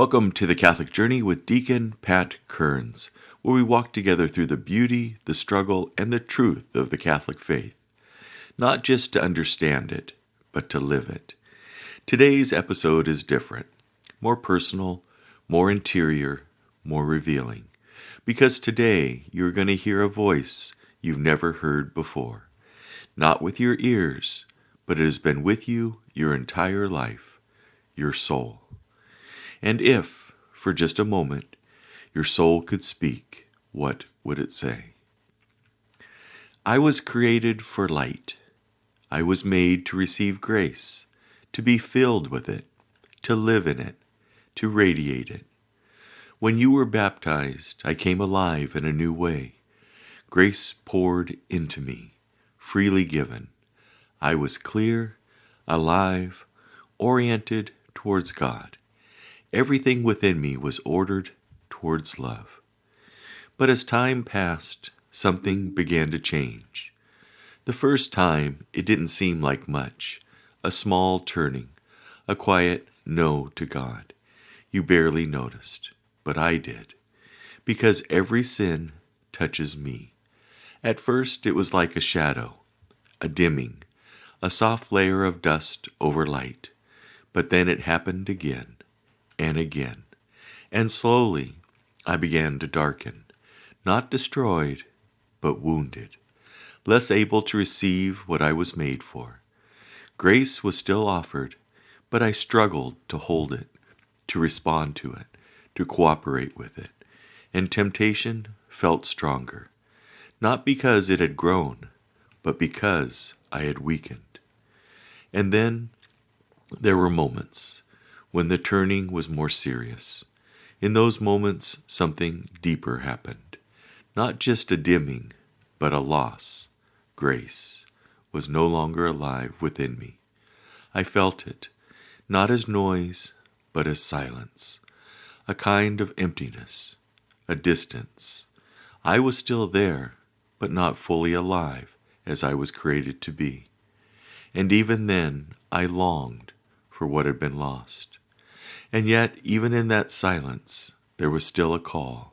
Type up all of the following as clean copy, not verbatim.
Welcome to the Catholic Journey with Deacon Pat Kearns, where we walk together through the beauty, the struggle, and the truth of the Catholic faith. Not just to understand it, but to live it. Today's episode is different, more personal, more interior, more revealing. Because today you're going to hear a voice you've never heard before. Not with your ears, but it has been with you your entire life, your soul. And if, for just a moment, your soul could speak, what would it say? I was created for light. I was made to receive grace, to be filled with it, to live in it, to radiate it. When you were baptized, I came alive in a new way. Grace poured into me, freely given. I was clear, alive, oriented towards God. Everything within me was ordered towards love. But as time passed, something began to change. The first time, it didn't seem like much, a small turning, a quiet no to God. You barely noticed, but I did, because every sin touches me. At first, it was like a shadow, a dimming, a soft layer of dust over light, but then it happened again. And again, and slowly I began to darken, not destroyed, but wounded, less able to receive what I was made for. Grace was still offered, but I struggled to hold it, to respond to it, to cooperate with it, and temptation felt stronger, not because it had grown, but because I had weakened. And then there were moments when the turning was more serious. In those moments, something deeper happened. Not just a dimming, but a loss. Grace was no longer alive within me. I felt it, not as noise, but as silence. A kind of emptiness, a distance. I was still there, but not fully alive as I was created to be. And even then, I longed for what had been lost. And yet, even in that silence, there was still a call.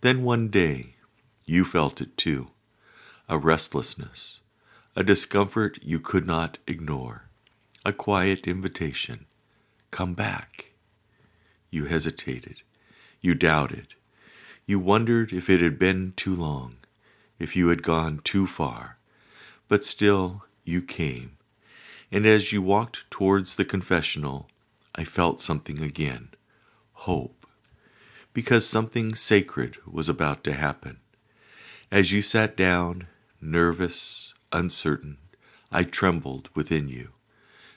Then one day, you felt it too, a restlessness, a discomfort you could not ignore, a quiet invitation, come back. You hesitated, you doubted, you wondered if it had been too long, if you had gone too far, but still you came, and as you walked towards the confessional, I felt something again, hope, because something sacred was about to happen. As you sat down, nervous, uncertain, I trembled within you,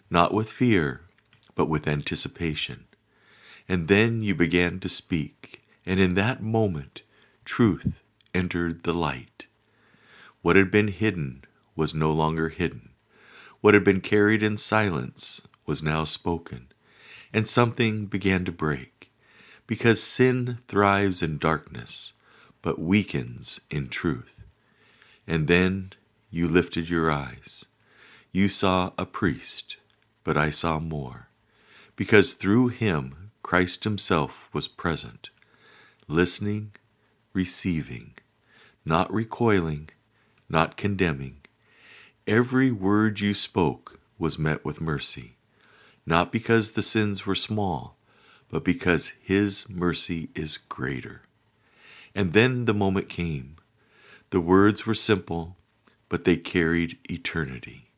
not with fear, but with anticipation. And then you began to speak, and in that moment, truth entered the light. What had been hidden was no longer hidden. What had been carried in silence was now spoken. And something began to break, because sin thrives in darkness, but weakens in truth. And then you lifted your eyes. You saw a priest, but I saw more, because through him Christ himself was present, listening, receiving, not recoiling, not condemning. Every word you spoke was met with mercy. Not because the sins were small, but because his mercy is greater. And then the moment came. The words were simple, but they carried eternity.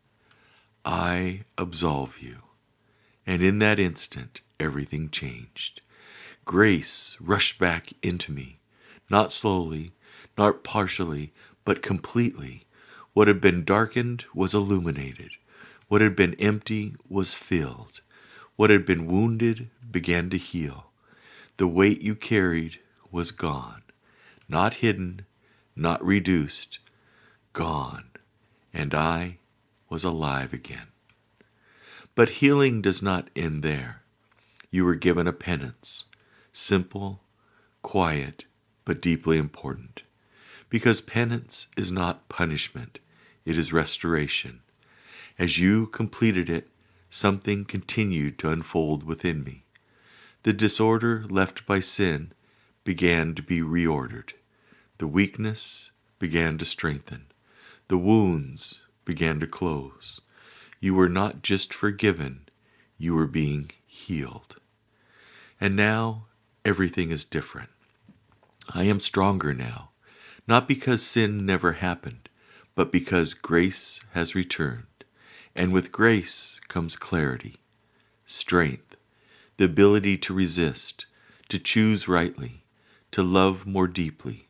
I absolve you. And in that instant, everything changed. Grace rushed back into me, not slowly, not partially, but completely. What had been darkened was illuminated. What had been empty was filled. What had been wounded began to heal. The weight you carried was gone, not hidden, not reduced, gone, and I was alive again. But healing does not end there. You were given a penance, simple, quiet, but deeply important, because penance is not punishment, it is restoration. As you completed it, something continued to unfold within me. The disorder left by sin began to be reordered. The weakness began to strengthen. The wounds began to close. You were not just forgiven, you were being healed. And now everything is different. I am stronger now, not because sin never happened, but because grace has returned. And with grace comes clarity, strength, the ability to resist, to choose rightly, to love more deeply.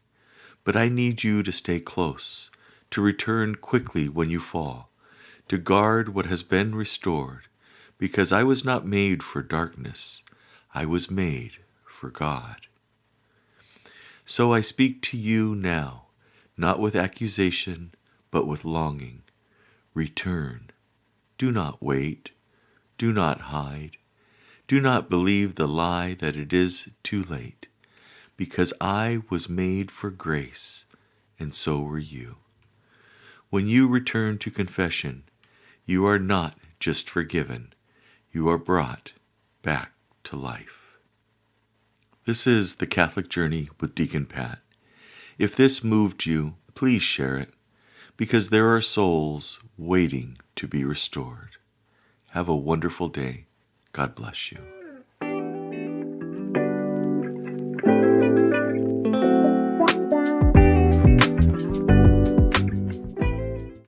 But I need you to stay close, to return quickly when you fall, to guard what has been restored, because I was not made for darkness, I was made for God. So I speak to you now, not with accusation, but with longing. Return. Do not wait. Do not hide. Do not believe the lie that it is too late, because I was made for grace, and so were you. When you return to confession, you are not just forgiven, you are brought back to life. This is The Catholic Journey with Deacon Pat. If this moved you, please share it, because there are souls waiting to be restored. Have a wonderful day. God bless you.